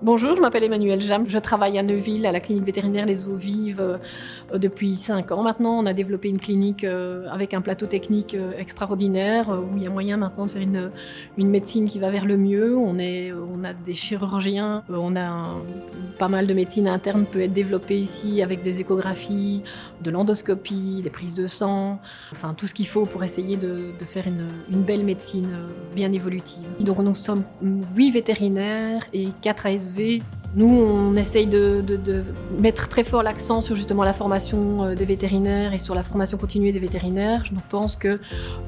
Bonjour, je m'appelle Emmanuelle Jam. Je travaille à Neuville, à la clinique vétérinaire Les Eaux Vives depuis 5 ans maintenant. On a développé une clinique avec un plateau technique extraordinaire où il y a moyen maintenant de faire une médecine qui va vers le mieux. On a des chirurgiens, pas mal de médecine interne peut être développée ici avec des échographies, de l'endoscopie, des prises de sang, enfin tout ce qu'il faut pour essayer de faire une belle médecine bien évolutive. Donc nous sommes 8 vétérinaires et 4 ASV. Nous, on essaye de mettre très fort l'accent sur justement la formation des vétérinaires et sur la formation continue des vétérinaires. Je pense que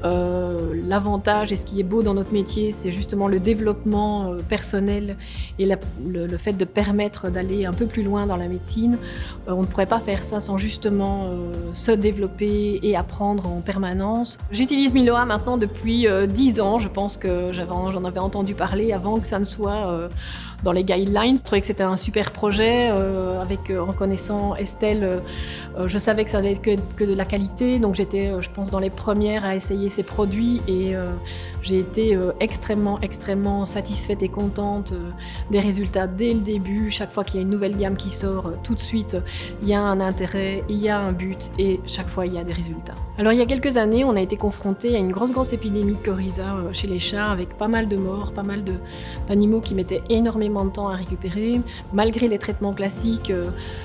l'avantage et ce qui est beau dans notre métier, c'est justement le développement personnel et le fait de permettre d'aller un peu plus loin dans la médecine. On ne pourrait pas faire ça sans justement se développer et apprendre en permanence. J'utilise Miloa maintenant depuis 10 ans. Je pense que j'en avais entendu parler avant que ça ne soit dans les guidelines. Je trouvais que c'était un super projet. En connaissant Estelle, je savais que ça allait être que de la qualité. Donc j'étais, je pense, dans les premières à essayer ces produits et j'ai été extrêmement satisfaite et contente des résultats dès le début. Chaque fois qu'il y a une nouvelle gamme qui sort, tout de suite, il y a un intérêt, il y a un but et chaque fois, il y a des résultats. Alors il y a quelques années, on a été confronté à une grosse épidémie de coryza chez les chats avec pas mal de morts, pas mal d'animaux qui mettaient énormément de temps à récupérer. Malgré les traitements classiques,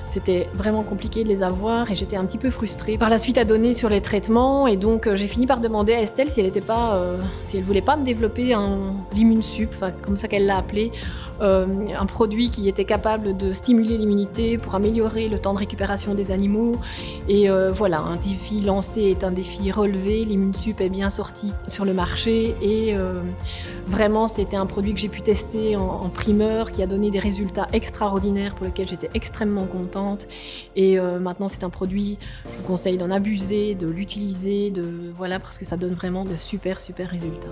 c'était vraiment compliqué de les avoir et j'étais un petit peu frustrée par la suite à donner sur les traitements et donc j'ai fini par demander à Estelle si elle voulait pas me développer un l'immunsup, comme ça qu'elle l'a appelé, un produit qui était capable de stimuler l'immunité pour améliorer le temps de récupération des animaux. Et voilà, un défi lancé est un défi relevé. L'immunsup est bien sorti sur le marché et vraiment c'était un produit que j'ai pu tester en primeur, qui a donné des résultats extraordinaires pour lesquels j'étais extrêmement contente. Et maintenant c'est un produit, je vous conseille d'en abuser, de l'utiliser, parce que ça donne vraiment de super résultats.